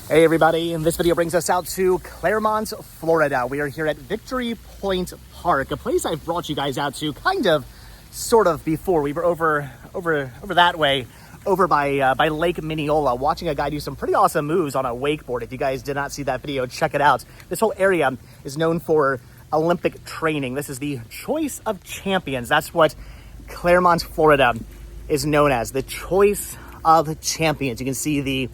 Hey everybody, and this video brings us out to Clermont, Florida. We are here at Victory Pointe Park, a place I've brought you guys out to sort of before. We were over that way, over by Lake Mineola, watching a guy do some pretty awesome moves on a wakeboard. If you guys did not see that video, check it out. This whole area is known for Olympic training. This is the Choice of Champions. That's what Clermont, Florida is known as, the Choice of Champions. You can see the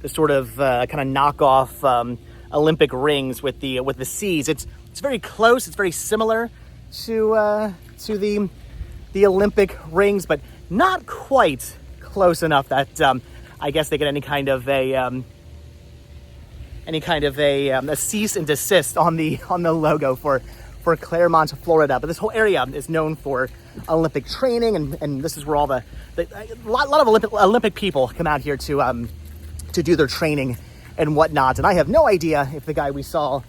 sort of kind of knockoff Olympic rings with the C's. It's very close. It's very similar to the Olympic rings, but not quite close enough that I guess they get any kind of a cease and desist on the logo for Clermont, Florida. But this whole area is known for Olympic training, and this is where all a lot of Olympic people come out here to do their training and whatnot. And I have no idea if the guy we saw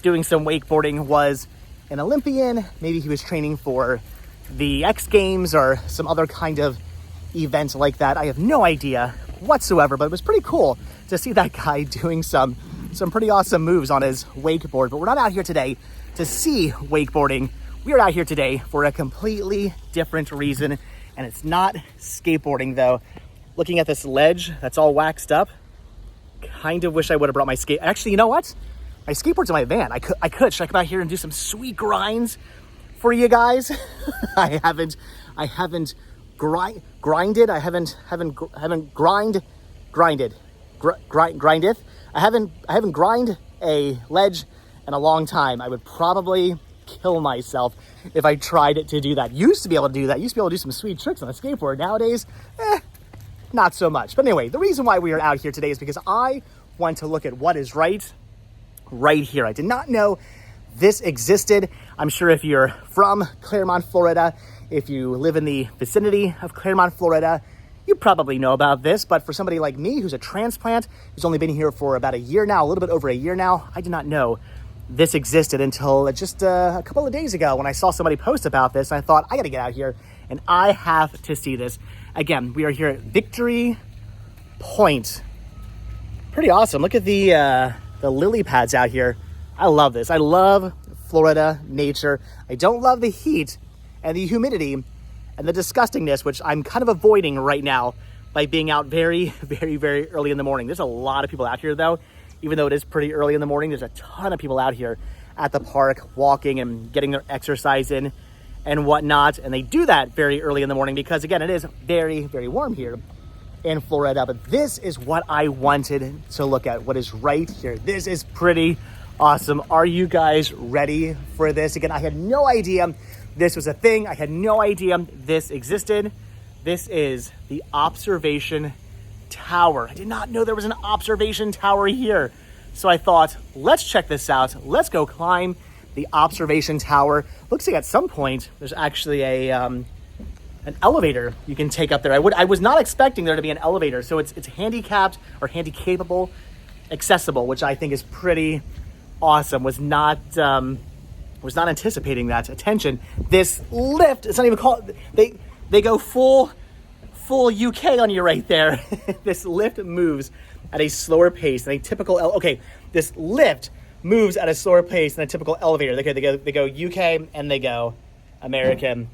doing some wakeboarding was an Olympian. Maybe he was training for the X Games or some other kind of event like that. I have no idea whatsoever, but it was pretty cool to see that guy doing some pretty awesome moves on his wakeboard. But we're not out here today to see wakeboarding. We are out here today for a completely different reason, and it's not skateboarding though. Looking at this ledge that's all waxed up, kind of wish I would have brought my skate. Actually, you know what? My skateboard's in my van. I could. Should I come out here and do some sweet grinds for you guys? I haven't grinded. I haven't grind a ledge in a long time. I would probably kill myself if I tried to do that. Used to be able to do that. Used to be able to do some sweet tricks on a skateboard. Nowadays, not so much. But anyway, the reason why we are out here today is because I want to look at what is right here. I did not know this existed. I'm sure if you're from Claremont, Florida, if you live in the vicinity of Claremont, Florida, you probably know about this. But for somebody like me, who's a transplant, who's only been here for about a year now, a little bit over a year now, I did not know this existed until just a couple of days ago when I saw somebody post about this. And I thought, I got to get out here and I have to see this. Again, we are here at Victory Pointe. Pretty awesome. Look at the lily pads out here. I love this. I love Florida nature. I don't love the heat and the humidity and the disgustingness, which I'm kind of avoiding right now by being out very, very, very early in the morning. There's a lot of people out here though. Even though it is pretty early in the morning, there's a ton of people out here at the park walking and getting their exercise in and whatnot. And they do that very early in the morning because, again, it is very, very warm here in Florida. But this is what I wanted to look at, what is right here. This is pretty awesome. Are you guys ready for this? Again, I had no idea this was a thing. I had no idea this existed. This is the observation tower. I did not know there was an observation tower here. So I thought, let's check this out. Let's go climb the observation tower. Looks like at some point there's actually an elevator you can take up there. I was not expecting there to be an elevator. So it's handicapped or handy-capable, accessible, which I think is pretty awesome. Was not anticipating that. Attention, this lift, it's not even called, they go full UK on you right there. This lift moves at a slower pace than a typical this lift moves at a slower pace than a typical elevator. They go UK and they go American.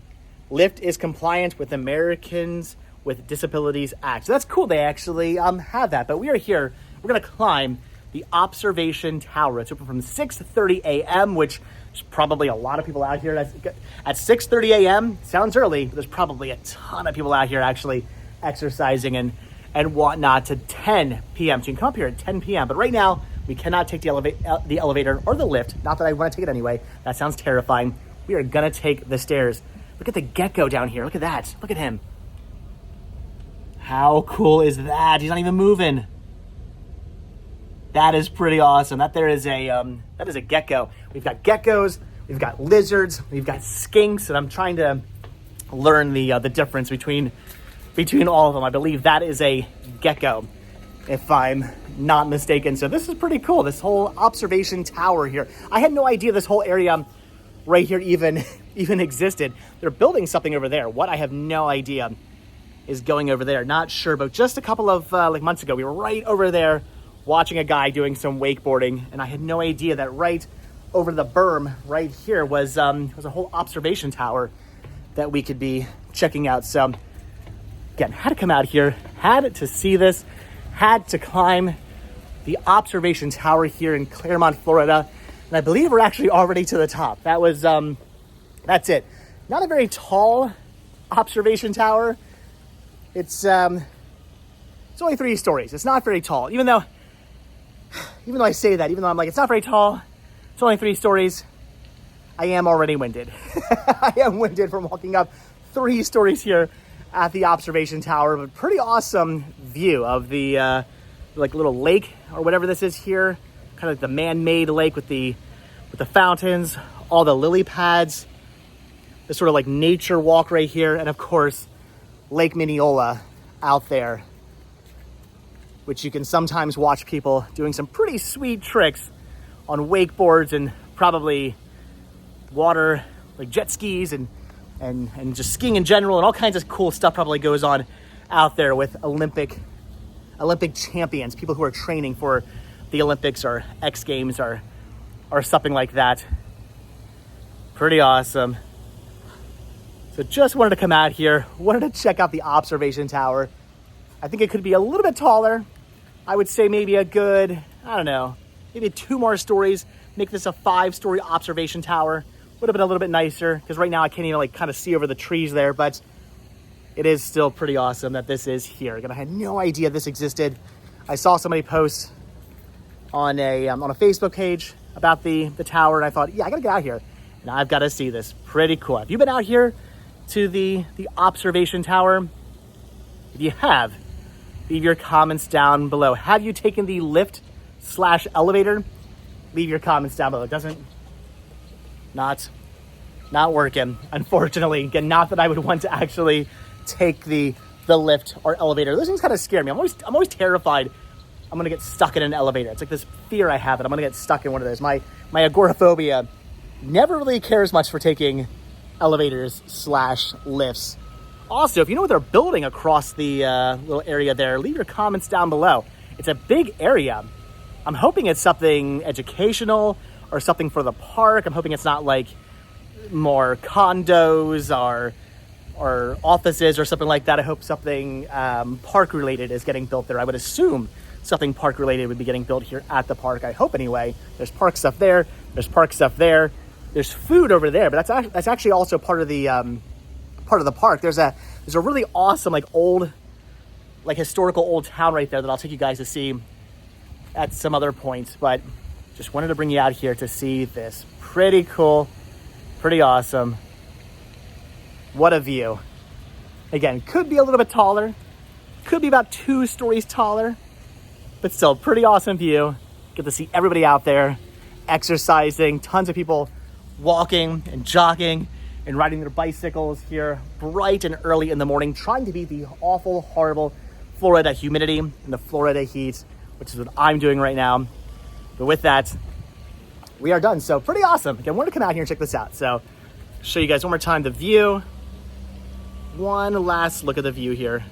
Lift is compliant with Americans with Disabilities Act. So that's cool. They actually have that. But we are here. We're going to climb the observation tower. It's open from 6:30 a.m., which is probably a lot of people out here. At 6:30 a.m., sounds early, but there's probably a ton of people out here actually exercising and whatnot to 10 p.m. So you can come up here at 10 p.m. But right now, we cannot take the elevator or the lift. Not that I want to take it anyway. That sounds terrifying. We are going to take the stairs. Look at the gecko down here. Look at that. Look at him. How cool is that? He's not even moving. That is pretty awesome. That is a gecko. We've got geckos, we've got lizards, we've got skinks, and I'm trying to learn the difference between all of them. I believe that is a gecko, if I'm not mistaken. So this is pretty cool. This whole observation tower here. I had no idea this whole area right here even existed. They're building something over there. What? I have no idea is going over there. Not sure, but just a couple of months ago, we were right over there watching a guy doing some wakeboarding, and I had no idea that right over the berm right here was a whole observation tower that we could be checking out. So again, had to come out here, had to see this, had to climb the observation tower here in Claremont, Florida. And I believe we're actually already to the top. That was, that's it. Not a very tall observation tower. It's only 3 stories. It's not very tall, even though I say that, even though I'm like, it's not very tall, it's only 3 stories, I am already winded. I am winded from walking up 3 stories here at the observation tower, but pretty awesome view of the like little lake or whatever this is here, kind of like the man-made lake with the fountains, all the lily pads, this sort of like nature walk right here, and of course Lake Mineola out there, which you can sometimes watch people doing some pretty sweet tricks on wakeboards and probably water, like jet skis and just skiing in general, and all kinds of cool stuff probably goes on out there with Olympic champions, people who are training for the Olympics or X Games or something like that. Pretty awesome. So just wanted to come out here, wanted to check out the observation tower. I think it could be a little bit taller. I would say maybe a good, I don't know, maybe 2 more stories, make this a 5-story observation tower. Would have been a little bit nicer, because right now I can't even like kind of see over the trees there, but it is still pretty awesome that this is here. Again, I had no idea this existed. I saw somebody post on a Facebook page about the tower, and I thought, yeah, I gotta get out here and I've got to see this. Pretty cool. Have you been out here to the observation tower? If you have, leave your comments down below. Have you taken the lift/elevator? Leave your comments down below. It doesn't, not working, unfortunately. Again, not that I would want to actually take the lift or elevator. Those things kind of scare me. I'm always terrified I'm gonna get stuck in an elevator. It's like this fear I have that I'm gonna get stuck in one of those. My agoraphobia never really cares much for taking elevators/lifts. Also, if you know what they're building across the little area there, leave your comments down below. It's a big area. I'm hoping it's something educational or something for the park. I'm hoping it's not like more condos or offices or something like that. I hope something park related is getting built there. I would assume something park related would be getting built here at the park. I hope anyway. There's park stuff there. There's park stuff there. There's food over there, but that's actually also part of the park. There's a really awesome like old, like historical old town right there that I'll take you guys to see at some other point. But just wanted to bring you out here to see this. Pretty cool, pretty awesome. What a view. Again, could be a little bit taller, could be about 2 stories taller, but still pretty awesome view. Get to see everybody out there exercising, tons of people walking and jogging and riding their bicycles here bright and early in the morning, trying to beat the awful, horrible Florida humidity and the Florida heat, which is what I'm doing right now. But with that, we are done. So pretty awesome. Again, I wanted to come out here and check this out. So show you guys one more time the view. One last look at the view here.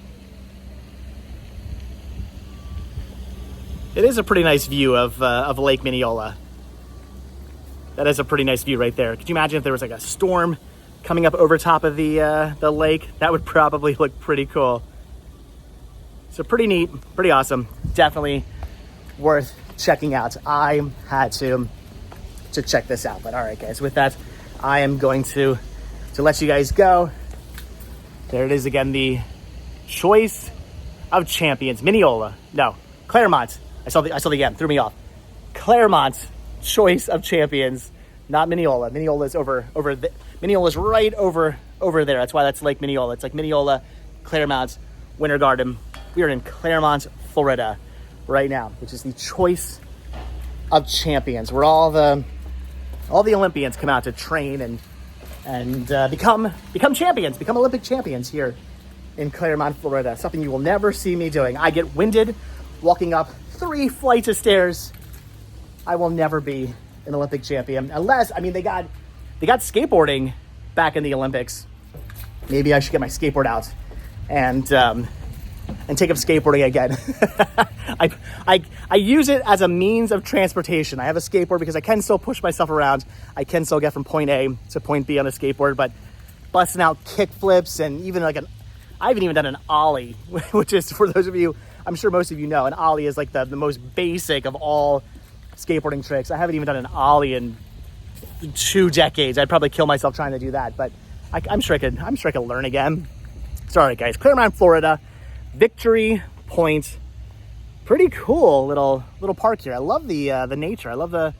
It is a pretty nice view of Lake Mineola. That is a pretty nice view right there. Could you imagine if there was like a storm coming up over top of the lake? That would probably look pretty cool. So pretty neat, pretty awesome. Definitely worth checking out. I had to check this out. But all right, guys, with that, I am going to let you guys go. There it is again, the choice of champions, Mineola. No, Claremont. I saw the M, threw me off. Claremont choice of champions, not Mineola. Mineola's Mineola's right over there. That's why that's Lake Mineola. It's like Mineola, Claremont, Winter Garden. We are in Claremont, Florida right now, which is the choice of champions, where all the Olympians come out to train and become champions, become Olympic champions here in Claremont, Florida. Something you will never see me doing. I get winded walking up 3 flights of stairs. I will never be an Olympic champion unless, I mean, they got skateboarding back in the Olympics. Maybe I should get my skateboard out and and take up skateboarding again. I use it as a means of transportation. I have a skateboard because I can still push myself around. I can still get from point A to point B on a skateboard, but busting out kick flips and even I haven't even done an ollie, which is, for those of you, I'm sure most of you know, an ollie is like the most basic of all skateboarding tricks. I haven't even done an ollie in 2 decades. I'd probably kill myself trying to do that, but I'm sure I could learn again. So, all right, guys, Claremont, Florida, Victory Point. Pretty cool little park here. I love the nature. I love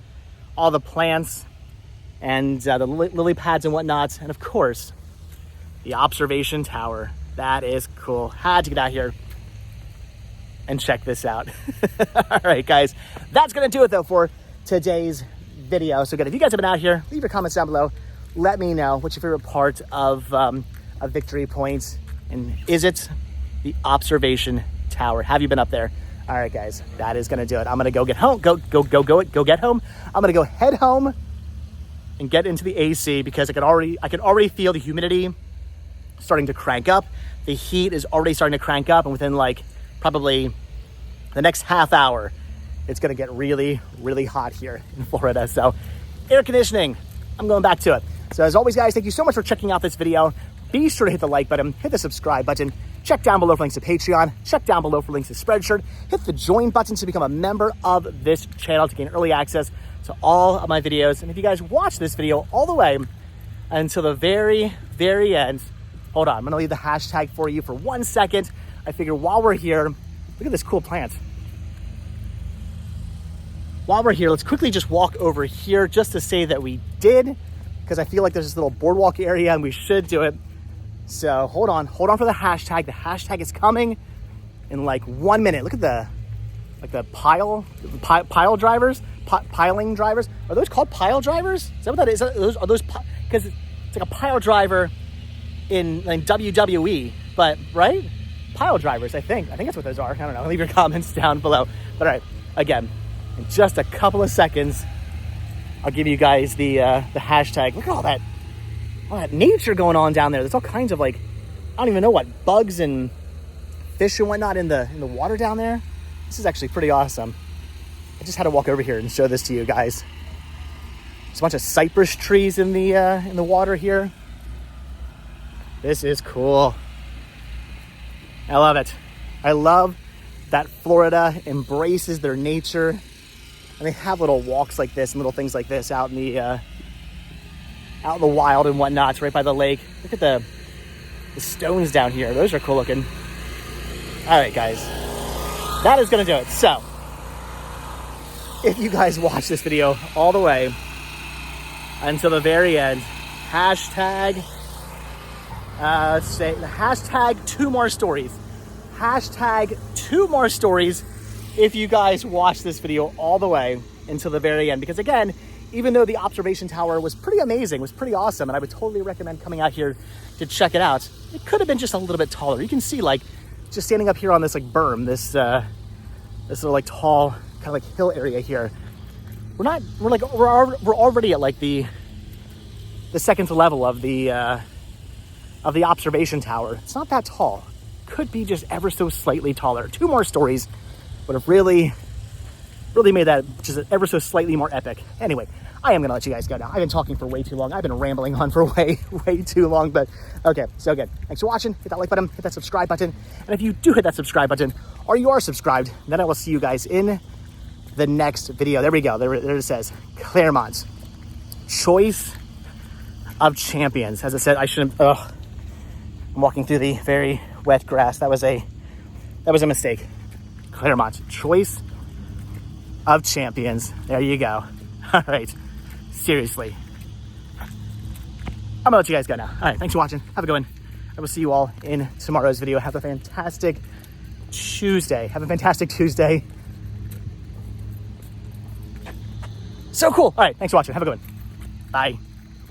all the plants and the lily pads and whatnot, and of course, the observation tower. That is cool. Had to get out here and check this out. All right, guys, that's gonna do it though for today's video. So good. If you guys have been out here, leave your comments down below. Let me know what's your favorite part of Victory Point, and is it the observation tower? Have you been up there? All right, guys, that is gonna do it. I'm gonna go get home. Go get home. I'm gonna go head home and get into the AC because I can already feel the humidity starting to crank up. The heat is already starting to crank up, and within like probably the next half hour, it's gonna get really, really hot here in Florida. So air conditioning, I'm going back to it. So as always, guys, thank you so much for checking out this video. Be sure to hit the like button, hit the subscribe button, check down below for links to Patreon, check down below for links to Spreadshirt, hit the join button to become a member of this channel to gain early access to all of my videos. And if you guys watch this video all the way until the very, very end, hold on, I'm gonna leave the hashtag for you for 1 second. I figure while we're here, look at this cool plant. While we're here, let's quickly just walk over here just to say that we did, because I feel like there's this little boardwalk area and we should do it. So hold on for the hashtag. The hashtag is coming in like 1 minute. Look at the pile drivers, piling drivers. Are those called pile drivers? Is that what that is? Are those because it's like a pile driver in like WWE, but right? Pile drivers, I think that's what those are. I don't know. Leave your comments down below. But all right, again, in just a couple of seconds, I'll give you guys the hashtag. Look at all that nature going on down there. There's all kinds of like, I don't even know what, bugs and fish and whatnot in the water down there. This is actually pretty awesome. I just had to walk over here and show this to you guys. There's a bunch of cypress trees in the water here. This is cool. I love it. I love that Florida embraces their nature, and they have little walks like this and little things like this out in the wild and whatnot, right by the lake. Look at the stones down here. Those are cool looking. All right, guys, that is gonna do it. So if you guys watch this video all the way until the very end, hashtag, let's say the hashtag 2 more stories. Hashtag 2 more stories if you guys watch this video all the way until the very end. Because again, even though the observation tower was pretty amazing, was pretty awesome, and I would totally recommend coming out here to check it out, it could have been just a little bit taller. You can see, like, just standing up here on this like berm, this little like tall kind of like hill area here. We're already at like the second level of the observation tower. It's not that tall. Could be just ever so slightly taller. 2 more stories would have really made that just ever so slightly more epic. Anyway, I am gonna let you guys go now. I've been talking for way too long. I've been rambling on for way too long, but okay, so good. Thanks for watching. Hit that like button, hit that subscribe button. And if you do hit that subscribe button, or you are subscribed, then I will see you guys in the next video. There we go, there it says, Claremont, choice of champions. As I said, I shouldn't, I'm walking through the very wet grass. That was a mistake. Claremont, choice of champions. There you go. All right, seriously. I'm gonna let you guys go now. All right, thanks for watching. Have a good one. I will see you all in tomorrow's video. Have a fantastic Tuesday. So cool. All right, thanks for watching. Have a good one. Bye.